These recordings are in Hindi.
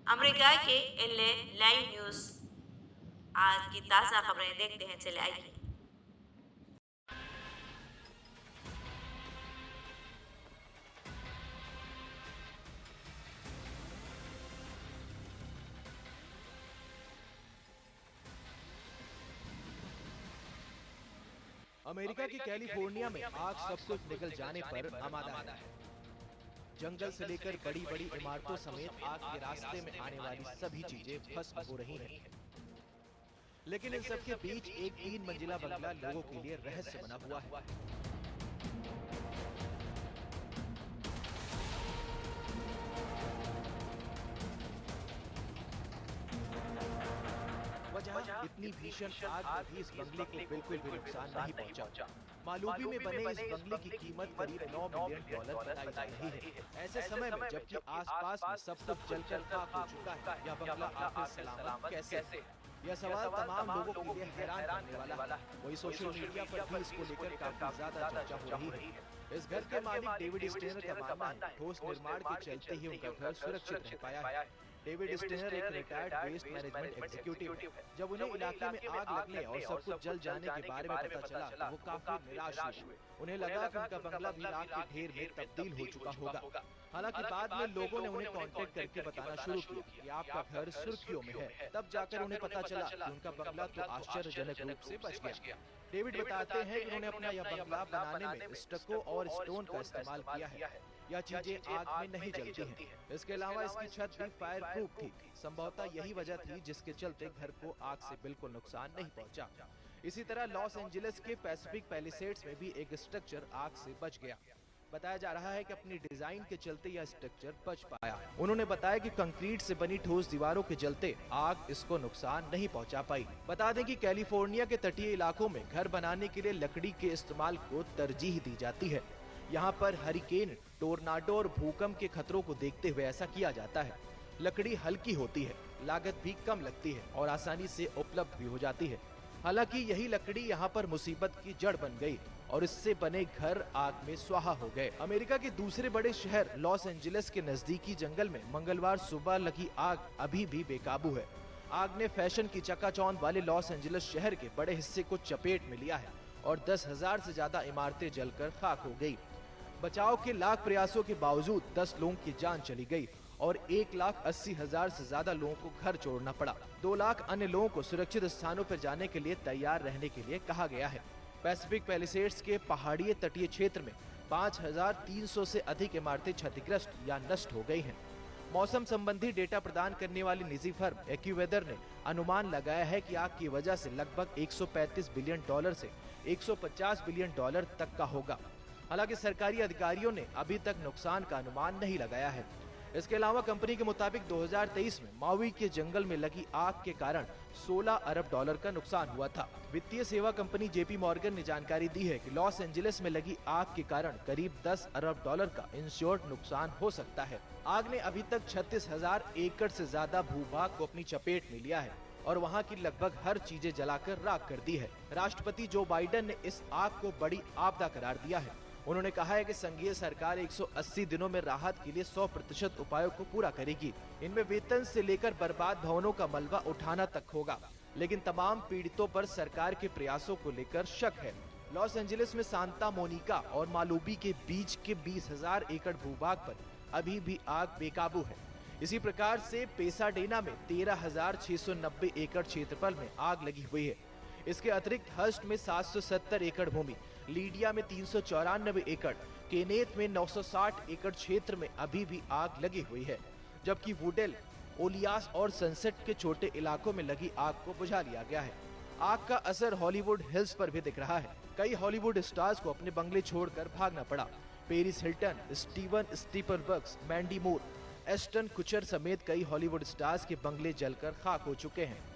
अमेरिका के एलए लाइव न्यूज आज की ताज़ा खबरें देखते हैं, चले आइए। अमेरिका की कैलिफोर्निया में आग सब कुछ निकल जाने पर आमादा है। जंगल से लेकर बड़ी बड़ी इमारतों समेत आग के रास्ते में आने वाली सभी चीजें भस्म हो रही हैं। लेकिन इन सब के बीच एक 3 मंजिला बंगला लोगों के लिए रहस्य बना हुआ है। वजह इतनी भीषण आग में भी इस बंगले को बिल्कुल भी नुकसान नहीं पहुंचा। मालूबी में बने इस बंगले की कीमत करीब $9 मिलियन बताई जा रही है। ऐसे समय में जबकि आसपास में सब कुछ जलकर खाक हो चुका है, यह बंगला आखिर सलामत कैसे? यह सवाल तमाम लोगों के लिए हैरान करने वाला है। वही सोशल मीडिया पर भी इसको लेकर काफी ज्यादा चर्चा हो रही है। इस घर के मालिक डेविड स्टेनर का मानना है, ठोस निर्माण के चलते ही उनका घर सुरक्षित रह पाया है। डेविड स्टेनर एक रिटायर्ड वेस्ट मैनेजमेंट एग्जीक्यूटिव है। जब उन्हें इलाके में आग लगने और सब कुछ जल जाने के बारे में पता चला तो वो काफी निराश हुए। उन्हें लगा कि उनका बंगला भी आग के ढेर में तब्दील हो चुका होगा। हालांकि बाद में लोगों ने उन्हें कांटेक्ट करके बताना शुरू किया कि आपका घर सुर्खियों में है। तब जाकर उन्हें पता चला कि उनका बंगला तो आश्चर्यजनक रूप से बच गया। डेविड बताते हैं कि उन्होंने अपना यह बंगला बनाने में स्टको और स्टोन का इस्तेमाल किया है। यह चीजें आग में नहीं जलती हैं। इसके अलावा इसकी छत भी फायर प्रूफ थी। संभवतः यही वजह थी जिसके चलते घर को आग से बिल्कुल नुकसान नहीं पहुंचा। इसी तरह लॉस एंजलिस के पैसिफिक पैलिसेड्स में भी एक स्ट्रक्चर आग से बच गया। बताया जा रहा है कि अपनी डिजाइन के चलते यह स्ट्रक्चर बच पाया। उन्होंने बताया कि कंक्रीट से बनी ठोस दीवारों के चलते आग इसको नुकसान नहीं पहुंचा पाई। बता दें कि कैलिफोर्निया के तटीय इलाकों में घर बनाने के लिए लकड़ी के इस्तेमाल को तरजीह दी जाती है। यहाँ पर हरिकेन, टोर्नाडो और भूकंप के खतरों को देखते हुए ऐसा किया जाता है। लकड़ी हल्की होती है, लागत भी कम लगती है और आसानी से उपलब्ध भी हो जाती है। हालांकि यही लकड़ी यहाँ पर मुसीबत की जड़ बन गई और इससे बने घर आग में स्वाहा हो गए। अमेरिका के दूसरे बड़े शहर लॉस एंजलिस के नजदीकी जंगल में मंगलवार सुबह लगी आग अभी भी बेकाबू है। आग ने फैशन की चकाचौंध वाले लॉस एंजलिस शहर के बड़े हिस्से को चपेट में लिया है और 10,000 से ज्यादा इमारतें जलकर खाक हो गयी। बचाव के लाख प्रयासों के बावजूद 10 लोगों की जान चली गई और 1,80,000 से ज्यादा लोगों को घर छोड़ना पड़ा। 2 लाख अन्य लोगों को सुरक्षित स्थानों पर जाने के लिए तैयार रहने के लिए कहा गया है। पैसिफिक पैलिसेड्स के पहाड़ी तटीय क्षेत्र में 5,300 से अधिक इमारतें क्षतिग्रस्त या नष्ट हो गई हैं। मौसम संबंधी डेटा प्रदान करने वाली निजी फर्म एक्यूवेदर ने अनुमान लगाया है कि आग की वजह से लगभग $135 बिलियन से $150 बिलियन तक का होगा। हालांकि सरकारी अधिकारियों ने अभी तक नुकसान का अनुमान नहीं लगाया है। इसके अलावा कंपनी के मुताबिक 2023 में माउई के जंगल में लगी आग के कारण $16 अरब का नुकसान हुआ था। वित्तीय सेवा कंपनी जेपी मॉर्गन ने जानकारी दी है कि लॉस एंजलिस में लगी आग के कारण करीब $10 अरब का इंश्योर्ड नुकसान हो सकता है। आग ने अभी तक 36,000 एकड़ से ज्यादा भूभाग को अपनी चपेट में लिया है और वहां की लगभग हर चीजें जलाकर राख कर दी है। राष्ट्रपति जो बाइडेन ने इस आग को बड़ी आपदा करार दिया है। उन्होंने कहा है कि संघीय सरकार 180 दिनों में राहत के लिए 100% उपायों को पूरा करेगी। इनमें वेतन से लेकर बर्बाद भवनों का मलबा उठाना तक होगा। लेकिन तमाम पीड़ितों पर सरकार के प्रयासों को लेकर शक है। लॉस एंजलिस में सांता मोनिका और मालूबी के बीच के 20,000 एकड़ भूभाग पर अभी भी आग बेकाबू है। इसी प्रकार से पेसाडेना में 13,690 एकड़ क्षेत्रफल में आग लगी हुई है। इसके अतिरिक्त हर्स्ट में 770 एकड़ भूमि, लीडिया में 394 एकड़, केनेथ में 960 एकड़ क्षेत्र में अभी भी आग लगी हुई है। जबकि वुडेल, ओलियास और सनसेट के छोटे इलाकों में लगी आग को बुझा लिया गया है। आग का असर हॉलीवुड हिल्स पर भी दिख रहा है। कई हॉलीवुड स्टार्स को अपने बंगले छोड़कर भागना पड़ा। पेरिस हिल्टन, स्टीवन स्टीपलबर्ग्स, मैंडी मूर, एस्टन कुचर समेत कई हॉलीवुड स्टार्स के बंगले जलकर खाक हो चुके हैं।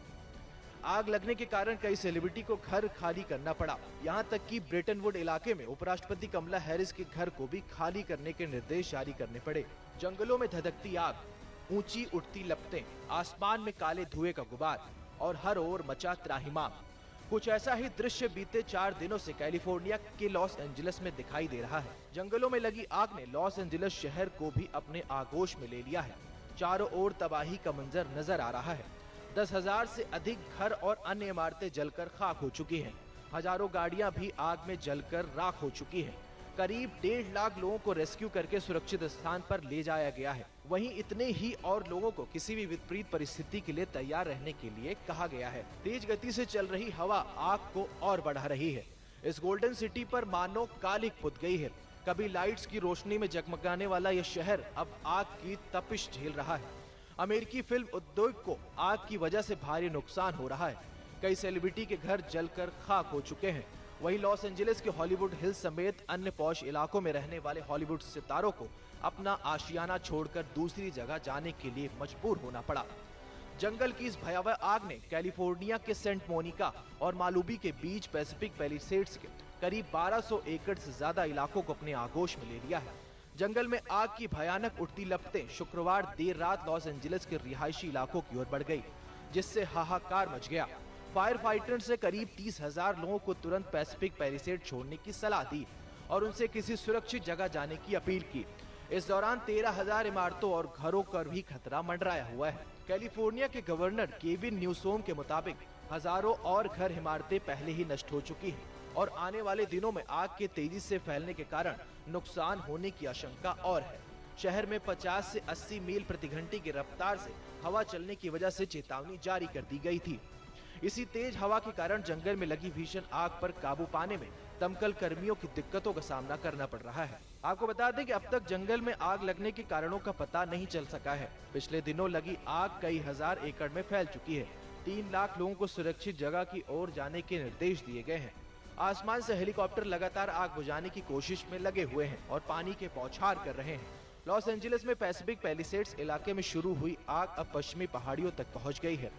आग लगने के कारण कई सेलिब्रिटी को घर खाली करना पड़ा। यहाँ तक कि ब्रेटनवुड इलाके में उपराष्ट्रपति कमला हैरिस के घर को भी खाली करने के निर्देश जारी करने पड़े। जंगलों में धधकती आग, ऊंची उठती लपटें, आसमान में काले धुएं का गुबार और हर ओर मचा त्राहिमाम। कुछ ऐसा ही दृश्य बीते 4 दिनों से कैलिफोर्निया के लॉस एंजलिस में दिखाई दे रहा है। जंगलों में लगी आग ने लॉस एंजलिस शहर को भी अपने आगोश में ले लिया है। चारों ओर तबाही का मंजर नजर आ रहा है। 10,000 से अधिक घर और अन्य इमारतें जलकर खाक हो चुकी हैं। हजारों गाड़ियां भी आग में जलकर राख हो चुकी हैं। करीब 1.5 लाख लोगों को रेस्क्यू करके सुरक्षित स्थान पर ले जाया गया है। वहीं इतने ही और लोगों को किसी भी विपरीत परिस्थिति के लिए तैयार रहने के लिए कहा गया है। तेज गति से चल रही हवा आग को और बढ़ा रही है। इस गोल्डन सिटी पर मानो कालिक पुत गई है। कभी लाइट्स की रोशनी में जगमगाने वाला यह शहर अब आग की तपिश झेल रहा है। अमेरिकी फिल्म उद्योग को आग की वजह से भारी नुकसान हो रहा है। कई सेलिब्रिटी के घर जलकर खाक हो चुके हैं। वहीं लॉस एंजलिस के हॉलीवुड हिल्स समेत अन्य पॉश इलाकों में रहने वाले हॉलीवुड सितारों को अपना आशियाना छोड़कर दूसरी जगह जाने के लिए मजबूर होना पड़ा। जंगल की इस भयावह आग ने कैलिफोर्निया के सेंट मोनिका और मालुबी के बीच पैसिफिक पैलिसेड्स के करीब 1200 एकड़ से ज्यादा इलाकों को अपने आगोश में ले लिया है। जंगल में आग की भयानक उठती लपटें शुक्रवार देर रात लॉस एंजलिस के रिहायशी इलाकों की ओर बढ़ गई, जिससे हाहाकार मच गया। फायर फाइटर्स ने करीब 30,000 लोगों को तुरंत पैसिफिक पैलिसेड छोड़ने की सलाह दी और उनसे किसी सुरक्षित जगह जाने की अपील की। इस दौरान 13,000 इमारतों और घरों पर भी खतरा मंडराया हुआ है। कैलिफोर्निया के गवर्नर केविन न्यूसोम के मुताबिक हजारों और घर इमारतें पहले ही नष्ट हो चुकी हैं और आने वाले दिनों में आग के तेजी से फैलने के कारण नुकसान होने की आशंका और है। शहर में 50 से 80 मील प्रति घंटे की रफ्तार से हवा चलने की वजह से चेतावनी जारी कर दी गई थी। इसी तेज हवा के कारण जंगल में लगी भीषण आग पर काबू पाने में दमकल कर्मियों की दिक्कतों का सामना करना पड़ रहा है। आपको बता दें कि अब तक जंगल में आग लगने के कारणों का पता नहीं चल सका है। पिछले दिनों लगी आग कई हजार एकड़ में फैल चुकी है। 3 लाख लोगों को सुरक्षित जगह की ओर जाने के निर्देश दिए गए हैं। आसमान से हेलीकॉप्टर लगातार आग बुझाने की कोशिश में लगे हुए हैं और पानी के बौछार कर रहे हैं। लॉस एंजलिस में पैसिफिक पैलिसेड्स इलाके में शुरू हुई आग अब पश्चिमी पहाड़ियों तक पहुंच गई है।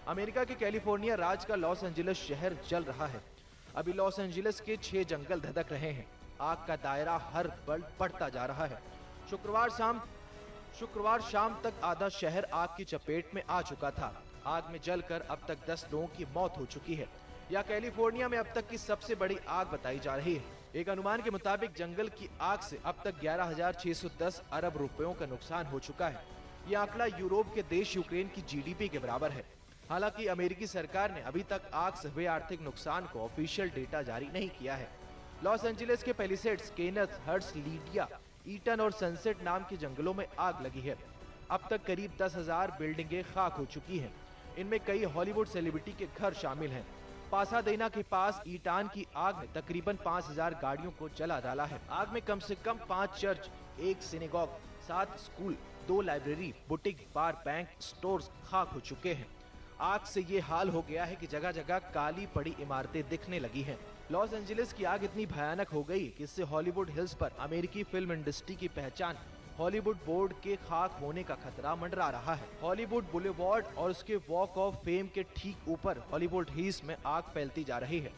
अमेरिका के कैलिफोर्निया राज्य का लॉस एंजलिस शहर जल रहा है। अभी लॉस एंजलिस के 6 जंगल धधक रहे हैं। आग का दायरा हर पल बढ़ता जा रहा है। शुक्रवार शाम तक आधा शहर आग की चपेट में आ चुका था। आग में जलकर अब तक 10 लोगों की मौत हो चुकी है। यह कैलिफोर्निया में अब तक की सबसे बड़ी आग बताई जा रही है। एक अनुमान के मुताबिक जंगल की आग से अब तक 11,610 अरब रुपयों का नुकसान हो चुका है। यह आंकड़ा यूरोप के देश यूक्रेन की जीडीपी के बराबर है। हालांकि अमेरिकी सरकार ने अभी तक आग से हुए आर्थिक नुकसान को ऑफिशियल डेटा जारी नहीं किया है। लॉस एंजलिस के पैलिसेड्स, केनेथ, हर्ट्स, लीडिया, ईटन और सनसेट नाम के जंगलों में आग लगी है। अब तक करीब 10,000 बिल्डिंगें खाक हो चुकी हैं। इनमें कई हॉलीवुड सेलिब्रिटी के घर शामिल हैं। पासाडेना के पास ईटान की आग ने तकरीबन 5,000 गाड़ियों को जला डाला है। आग में कम से कम 5 church, 1 synagogue, 7 school, 2 library, boutique, bar, bank, stores खाक हो चुके हैं। आग से ये हाल हो गया है कि जगह जगह काली पड़ी इमारतें दिखने लगी हैं। लॉस एंजलिस की आग इतनी भयानक हो गई कि इससे हॉलीवुड हिल्स पर अमेरिकी फिल्म इंडस्ट्री की पहचान हॉलीवुड बोर्ड के खाक होने का खतरा मंडरा रहा है। हॉलीवुड बुलेवार्ड और उसके वॉक ऑफ फेम के ठीक ऊपर हॉलीवुड हिल्स में आग फैलती जा रही है।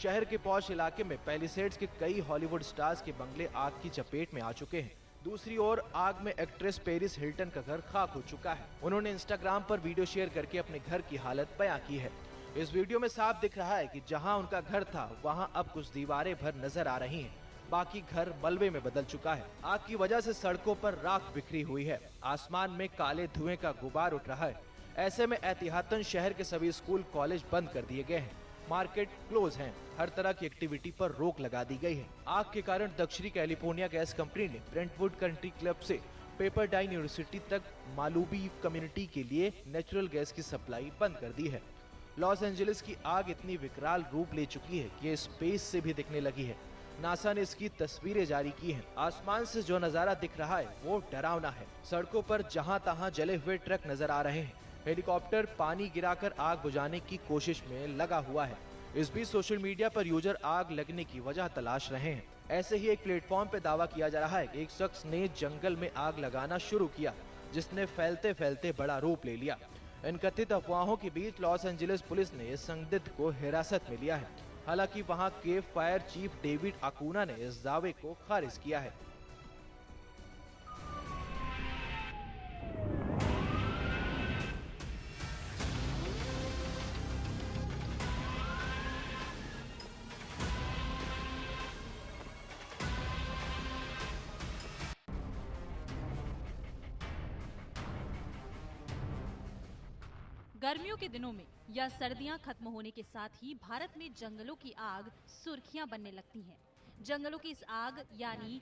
शहर के पॉश इलाके में पैलिसेड्स के कई हॉलीवुड स्टार्स के बंगले आग की चपेट में आ चुके हैं। दूसरी ओर आग में एक्ट्रेस पेरिस हिल्टन का घर खाक हो चुका है। उन्होंने इंस्टाग्राम पर वीडियो शेयर करके अपने घर की हालत बयां की है। इस वीडियो में साफ दिख रहा है कि जहां उनका घर था वहां अब कुछ दीवारें भर नजर आ रही हैं। बाकी घर मलबे में बदल चुका है। आग की वजह से सड़कों पर राख बिखरी हुई है। आसमान में काले धुएं का गुबार उठ रहा है। ऐसे में एहतियातन शहर के सभी स्कूल, कॉलेज बंद कर दिए गए हैं। मार्केट क्लोज हैं। हर तरह की एक्टिविटी पर रोक लगा दी गई है। आग के कारण दक्षिणी कैलिफोर्निया गैस कंपनी ने ब्रेंटवुड कंट्री क्लब से पेपरडाइन यूनिवर्सिटी तक मालुबी कम्युनिटी के लिए नेचुरल गैस की सप्लाई बंद कर दी है। लॉस एंजलिस की आग इतनी विकराल रूप ले चुकी है कि ये स्पेस से भी दिखने लगी है। नासा ने इसकी तस्वीरें जारी की हैं। आसमान से जो नजारा दिख रहा है वो डरावना है। सड़कों पर जहां तहां जले हुए ट्रक नजर आ रहे हैं। हेलीकॉप्टर पानी गिराकर आग बुझाने की कोशिश में लगा हुआ है। इस बीच सोशल मीडिया पर यूजर आग लगने की वजह तलाश रहे हैं। ऐसे ही एक प्लेटफॉर्म पे दावा किया जा रहा है कि एक शख्स ने जंगल में आग लगाना शुरू किया, जिसने फैलते फैलते बड़ा रूप ले लिया। इन कथित अफवाहों के बीच लॉस एंजलिस पुलिस ने इस संदिग्ध को हिरासत में लिया है। हालांकि वहां के फायर चीफ डेविड अकूना ने इस दावे को खारिज किया है। गर्मियों के दिनों में या सर्दियां खत्म होने के साथ ही भारत में जंगलों की आग सुर्खियां बनने लगती हैं। जंगलों की इस आग यानी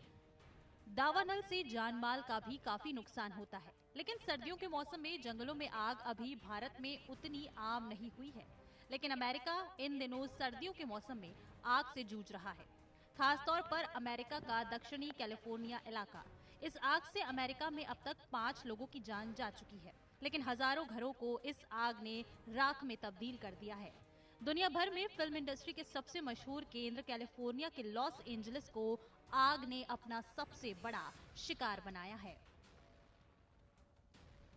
दावानल से जान माल का भी काफी नुकसान होता है। लेकिन सर्दियों के मौसम में जंगलों में आग अभी भारत में उतनी आम नहीं हुई है। लेकिन अमेरिका इन दिनों सर्दियों के मौसम में आग से जूझ रहा है। खासतौर पर अमेरिका का दक्षिणी कैलिफोर्निया इलाका। इस आग से अमेरिका में अब तक 5 लोगों की जान जा चुकी है, लेकिन हजारों घरों को इस आग ने राख में तब्दील कर दिया है। दुनिया भर में फिल्म इंडस्ट्री के सबसे मशहूर केंद्र कैलिफोर्निया के लॉस एंजलिस को आग ने अपना सबसे बड़ा शिकार बनाया है।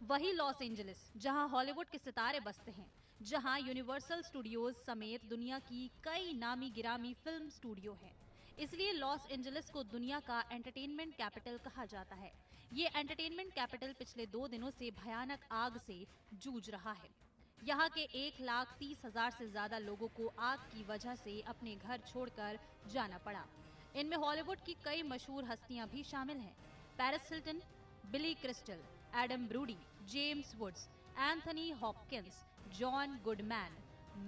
वही लॉस एंजलिस जहां हॉलीवुड के सितारे बसते हैं, जहां यूनिवर्सल स्टूडियोज समेत दुनिया की कई नामी गिरामी फिल्म स्टूडियो हैं। इसलिए लॉस एंजलिस को दुनिया का एंटरटेनमेंट कैपिटल कहा जाता है। ये एंटरटेनमेंट कैपिटल पिछले 2 दिनों से भयानक आग से जूझ रहा है। यहाँ के 1,30,000 से ज्यादा लोगों को आग की वजह से अपने घर छोड़कर जाना पड़ा। इनमें हॉलीवुड की कई मशहूर हस्तियां भी शामिल हैं। Paris Hilton, Billy Crystal, Adam Brody, James Woods, Anthony Hopkins, John Goodman,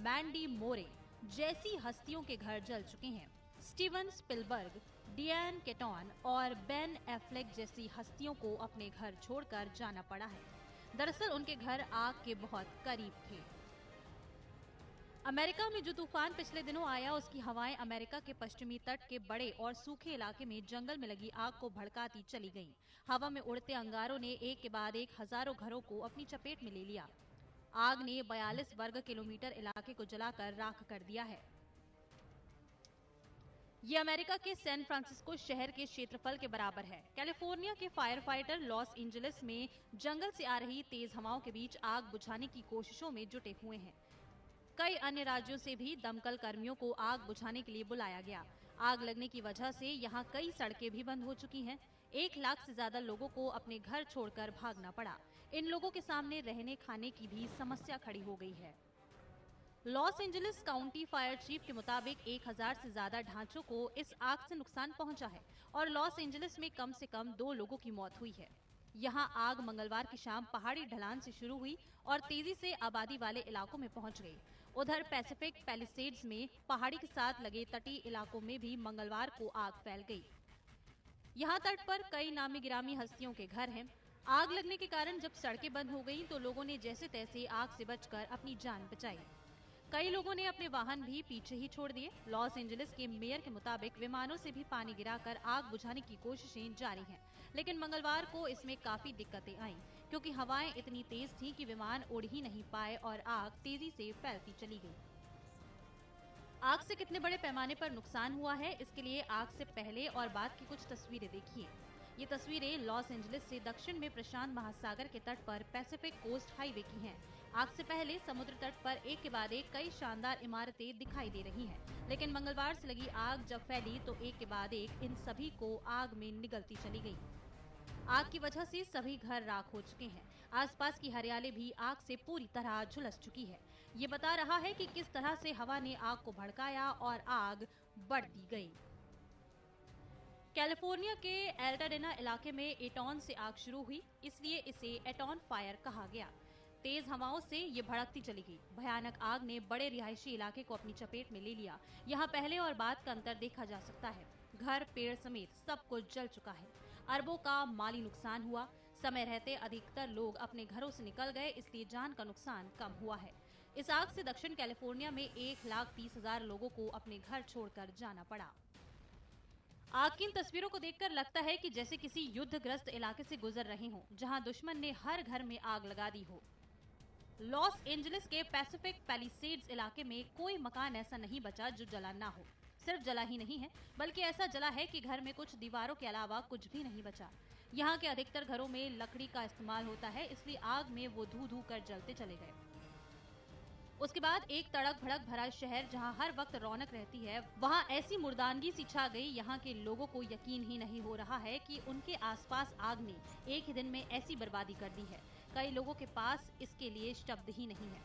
Mandy Moore जैसी हस्तियों के घर जल चुके हैं। स्टीवन स्पिलबर्ग, डियान केटॉन और बेन एफ्लेक जैसी हस्तियों को अपने घर छोड़कर जाना पड़ा है। दरअसल उनके घर आग के बहुत करीब थे। अमेरिका में जो तूफान पिछले दिनों आया, उसकी हवाएं अमेरिका के पश्चिमी तट के बड़े और सूखे इलाके में जंगल में लगी आग को भड़काती चली गईं। हवा में उड़ते अंगारों ने एक के बाद एक हजारों घरों को अपनी चपेट में ले लिया। आग ने 42 वर्ग किलोमीटर इलाके को जलाकर राख कर दिया है। ये अमेरिका के सैन फ्रांसिस्को शहर के क्षेत्रफल के बराबर है। कैलिफोर्निया के फायर फाइटर लॉस एंजलिस में जंगल से आ रही तेज हवाओं के बीच आग बुझाने की कोशिशों में जुटे हुए हैं। कई अन्य राज्यों से भी दमकल कर्मियों को आग बुझाने के लिए बुलाया गया। आग लगने की वजह से यहाँ कई सड़कें भी बंद हो चुकी हैं। 1 लाख से ज्यादा लोगों को अपने घर छोड़कर भागना पड़ा। इन लोगों के सामने रहने खाने की भी समस्या खड़ी हो गई है। Los Angeles county fire chief के मुताबिक 1000 से ज्यादा ढांचों को इस आग से नुकसान पहुंचा है और लॉस एंजलिस में कम से कम 2 लोगों की मौत हुई है। यहां आग मंगलवार की शाम पहाड़ी ढलान से शुरू हुई और तेजी से आबादी वाले इलाकों में पहुंच गई। उधर पैसिफिक पैलिसेड्स में पहाड़ी के साथ लगे तटीय इलाकों में भी मंगलवार को आग फैल गई। यहाँ तट पर कई नामी गिरामी हस्तियों के घर हैं। आग लगने के कारण जब सड़कें बंद हो गईं, तो लोगों ने जैसे तैसे आग से बचकर अपनी जान बचाई। कई लोगों ने अपने वाहन भी पीछे ही छोड़ दिए। लॉस एंजलिस के मेयर के मुताबिक विमानों से भी पानी गिराकर आग बुझाने की कोशिशें जारी हैं, लेकिन मंगलवार को इसमें काफी दिक्कतें आईं, क्योंकि हवाएं इतनी तेज थीं कि विमान उड़ ही नहीं पाए और आग तेजी से फैलती चली गई। आग से कितने बड़े पैमाने पर नुकसान हुआ है, इसके लिए आग से पहले और बाद की कुछ तस्वीरें देखिए। ये तस्वीरें लॉस एंजलिस से दक्षिण में प्रशांत महासागर के तट पर पैसिफिक कोस्ट हाईवे की हैं। आग से पहले समुद्र तट पर एक के बाद एक कई शानदार इमारतें दिखाई दे रही हैं, लेकिन मंगलवार से लगी आग जब फैली तो एक के बाद एक इन सभी को आग में निगलती चली गई। आग की वजह से सभी घर राख हो चुके हैं। आसपास की हरियाली भी आग से पूरी तरह झुलस चुकी है। ये बता रहा है कि किस तरह से हवा ने आग को भड़काया और आग बढ़ दी गई। कैलिफोर्निया के एल्टाडेना इलाके में एटॉन से आग शुरू हुई, इसलिए इसे एटॉन फायर कहा गया। तेज हवाओं से ये भड़कती चली गई। भयानक आग ने बड़े रिहायशी इलाके को अपनी चपेट में ले लिया। यहाँ पहले और बाद का अंतर देखा जा सकता है। घर, पेड़ समेत सब कुछ जल चुका है। अरबों का माली नुकसान हुआ। समय रहते अधिकतर लोग अपने घरों से निकल गए, इसलिए जान का नुकसान कम हुआ है। इस आग से दक्षिण कैलिफोर्निया में 1,30,000 लोगों को अपने घर छोड़कर जाना पड़ा। आग की इन तस्वीरों को देखकर लगता है कि जैसे किसी युद्धग्रस्त इलाके से गुजर रहे हों, जहां दुश्मन ने हर घर में आग लगा दी हो। लॉस एंजलिस के पैसिफिक पैलिसेड्स इलाके में कोई मकान ऐसा नहीं बचा जो जला ना हो। सिर्फ जला ही नहीं है, बल्कि ऐसा जला है कि घर में कुछ दीवारों के अलावा कुछ भी नहीं बचा। यहाँ के अधिकतर घरों में लकड़ी का इस्तेमाल होता है, इसलिए आग में वो धू धू कर जलते चले गए। उसके बाद एक तड़क भड़क भरा शहर जहाँ हर वक्त रौनक रहती है, वहाँ ऐसी मुर्दानगी सी छा गई। यहाँ के लोगों को यकीन ही नहीं हो रहा है कि उनके आसपास आग ने एक ही दिन में ऐसी बर्बादी कर दी है। कई लोगों के पास इसके लिए शब्द ही नहीं है।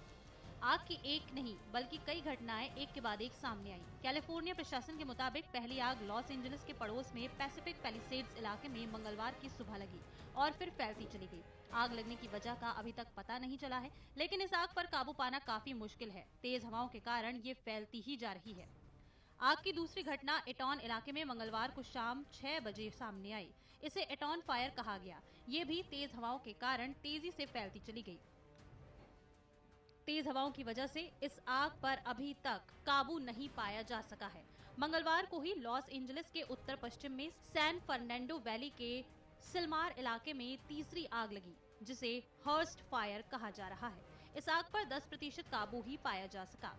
आग की एक नहीं बल्कि कई घटनाएं एक के बाद एक सामने आई। कैलिफोर्निया प्रशासन के मुताबिक पहली आग लॉस एंजलिस के पड़ोस में पैसिफिक पैलिसेड्स इलाके में मंगलवार की सुबह लगी और फिर फैलती चली गई। आग लगने की वजह का अभी तक पता नहीं चला है, लेकिन इस आग पर काबू पाना काफी मुश्किल है। तेज हवाओं के कारण ये फैलती ही जा रही है। आग की दूसरी घटना एटॉन इलाके में मंगलवार को शाम 6 बजे सामने आई। इसे एटॉन फायर कहा गया। ये भी तेज हवाओं के कारण तेजी से फैलती चली गई। तेज हवाओं की वजह से इस आग पर अभी तक काबू नहीं पाया जा सका है। मंगलवार को ही लॉस एंजलिस के उत्तर पश्चिम में सैन फर्नांडो वैली के सिलमार इलाके में तीसरी आग लगी, जिसे हर्स्ट फायर कहा जा रहा है। इस आग पर 10% काबू ही पाया जा सका।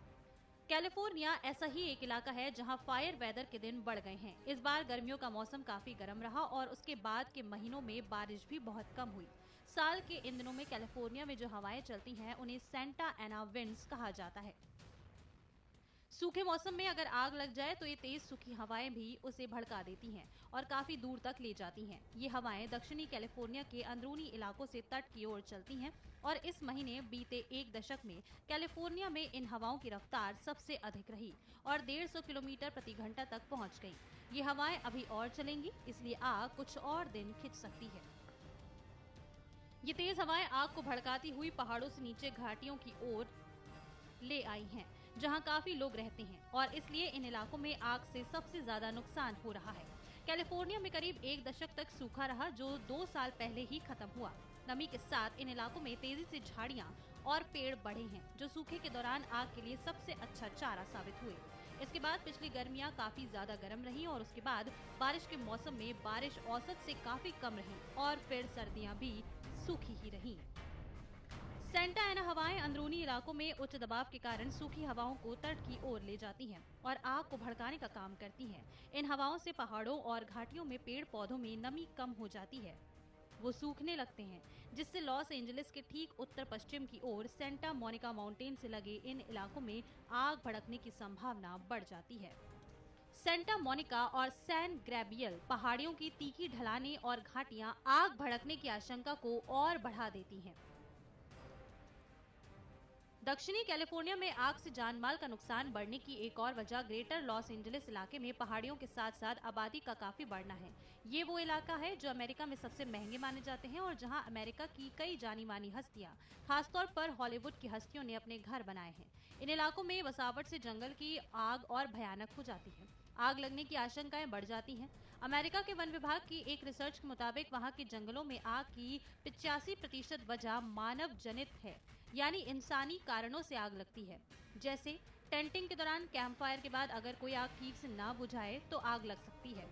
कैलिफोर्निया ऐसा ही एक इलाका है जहां फायर वेदर के दिन बढ़ गए हैं। इस बार गर्मियों का मौसम काफी गर्म रहा और उसके बाद के महीनों में बारिश भी बहुत कम हुई। साल के इन दिनों में कैलिफोर्निया में जो हवाएं चलती हैं उन्हें सेंटा एना विंड्स कहा जाता है। सूखे मौसम में अगर आग लग जाए तो ये तेज सूखी हवाएं भी उसे भड़का देती हैं और काफी दूर तक ले जाती हैं। ये हवाएं दक्षिणी कैलिफोर्निया के अंदरूनी इलाकों से तट की ओर चलती हैं और इस महीने बीते एक दशक में कैलिफोर्निया में इन हवाओं की रफ्तार सबसे अधिक रही और 150 किलोमीटर प्रति घंटा तक पहुंच गई। ये हवाएं अभी और चलेंगी, इसलिए आग कुछ और दिन खिंच सकती है। ये तेज हवाएं आग को भड़काती हुई पहाड़ों से नीचे घाटियों की ओर ले आई हैं, जहां काफी लोग रहते हैं और इसलिए इन इलाकों में आग से सबसे ज्यादा नुकसान हो रहा है। कैलिफोर्निया में करीब एक दशक तक सूखा रहा, जो 2 साल पहले ही खत्म हुआ। नमी के साथ इन इलाकों में तेजी से झाड़ियां और पेड़ बढ़े हैं, जो सूखे के दौरान आग के लिए सबसे अच्छा चारा साबित हुए। इसके बाद पिछली गर्मियां काफी ज्यादा गर्म रही और उसके बाद बारिश के मौसम में बारिश औसत से काफी कम रही और फिर सर्दियां भी सूखी ही रही। सेंटा एना हवाएं अंदरूनी इलाकों में उच्च दबाव के कारण सूखी हवाओं को तट की ओर ले जाती हैं और आग को भड़काने का काम करती हैं। इन हवाओं से पहाड़ों और घाटियों में पेड़ पौधों में नमी कम हो जाती है, वो सूखने लगते हैं, जिससे लॉस एंजलिस के ठीक उत्तर पश्चिम की ओर सेंटा मोनिका माउंटेन से लगे इन इलाकों में आग भड़कने की संभावना बढ़ जाती है। सेंटा मोनिका और सैन ग्रेबियल पहाड़ियों की तीखी ढलानें और घाटियां आग भड़कने की आशंका को और बढ़ा देती हैं। दक्षिणी कैलिफोर्निया में आग से जानमाल का नुकसान बढ़ने की एक और वजह ग्रेटर लॉस एंजलिस इलाके में पहाड़ियों के साथ साथ आबादी का काफी बढ़ना है। ये वो इलाका है जो अमेरिका में सबसे महंगे माने जाते हैं और जहां अमेरिका की कई जानी मानी हस्तियां, खासतौर पर हॉलीवुड की हस्तियों ने अपने घर बनाए हैं। इन इलाकों में बसावट से जंगल की आग और भयानक हो जाती है। आग लगने की आशंकाएं बढ़ जाती हैं। अमेरिका के वन विभाग की एक रिसर्च के मुताबिक वहां के जंगलों में आग की 85% वजह मानव जनित है, यानी इंसानी कारणों से आग लगती है। जैसे टेंटिंग के दौरान कैंप फायर के बाद अगर कोई आग ठीक से ना बुझाए तो आग लग सकती है।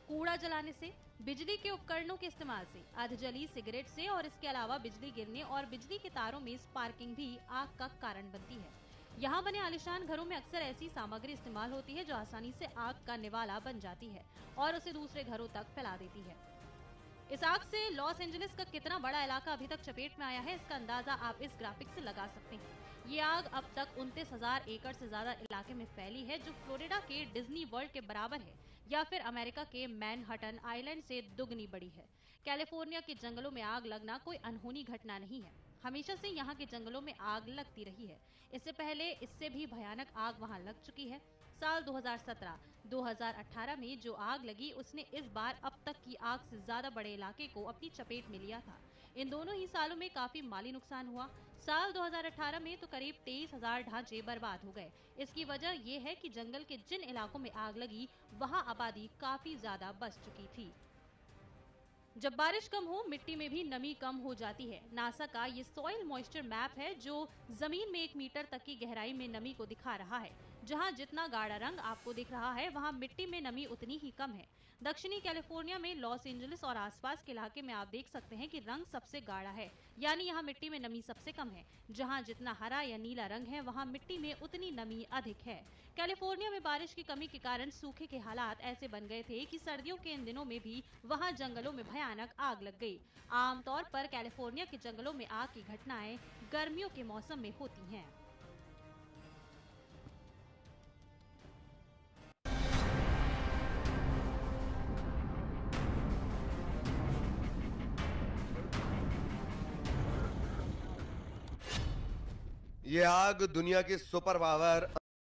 कूड़ा जलाने से, बिजली के उपकरणों के इस्तेमाल से, अधजली सिगरेट से और इसके अलावा बिजली गिरने और बिजली के तारों में स्पार्किंग भी आग का कारण बनती है। यहाँ बने आलीशान घरों में अक्सर ऐसी सामग्री इस्तेमाल होती है जो आसानी से आग का निवाला बन जाती है और उसे दूसरे घरों तक फैला देती है। इस आग से लॉस एंजलिस का कितना बड़ा इलाका अभी तक चपेट में आया है, इसका अंदाजा आप इस ग्राफिक से लगा सकते हैं। ये आग अब तक 29,000 एकड़ से ज्यादा इलाके में फैली है, जो फ्लोरिडा के डिज्नी वर्ल्ड के बराबर है या फिर अमेरिका के मैनहट्टन आइलैंड से दुगनी बड़ी है। कैलिफोर्निया के जंगलों में आग लगना कोई अनहोनी घटना नहीं है। हमेशा से यहाँ के जंगलों में आग लगती रही है। इससे पहले इससे भी भयानक आग वहाँ लग चुकी है। साल 2017-2018 में जो आग लगी उसने इस बार अब तक की आग से ज्यादा बड़े इलाके को अपनी चपेट में लिया था। इन दोनों ही सालों में काफी माली नुकसान हुआ। साल 2018 में तो करीब 23,000 ढांचे बर्बाद हो गए। इसकी वजह ये है कि जंगल के जिन इलाकों में आग लगी वहाँ आबादी काफी ज्यादा बस चुकी थी। जब बारिश कम हो, मिट्टी में भी नमी कम हो जाती है। नासा का ये सॉइल मॉइस्चर मैप है जो जमीन में 1 मीटर तक की गहराई में नमी को दिखा रहा है। जहां जितना गाढ़ा रंग आपको दिख रहा है वहां मिट्टी में नमी उतनी ही कम है। दक्षिणी कैलिफोर्निया में लॉस एंजलिस और आसपास के इलाके में आप देख सकते हैं कि रंग सबसे गाढ़ा है, यानी यहाँ मिट्टी में नमी सबसे कम है। जहाँ जितना हरा या नीला रंग है वहाँ मिट्टी में उतनी नमी अधिक है। कैलिफोर्निया में बारिश की कमी के कारण सूखे के हालात ऐसे बन गए थे कि सर्दियों के इन दिनों में भी वहाँ जंगलों में भयानक आग लग गई। आमतौर पर कैलिफोर्निया के जंगलों में आग की घटनाएं गर्मियों के मौसम में होती हैं। ये आग दुनिया की सुपर पावर